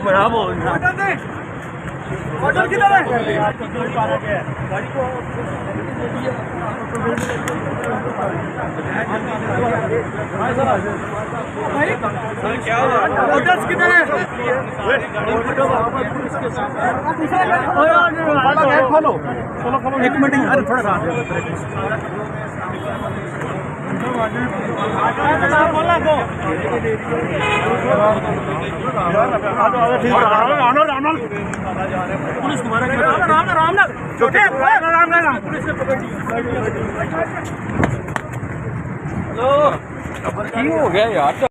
खराब हो ऑर्डर किधर है? क्या ऑर्डर्स किधर है? एक मिनट यार थोड़ा रात पुलिस तुम्हारा राम छोटे पुलिस ने पकड़ हेलो हो गया यार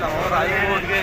लाहौर हाई कोर्ट के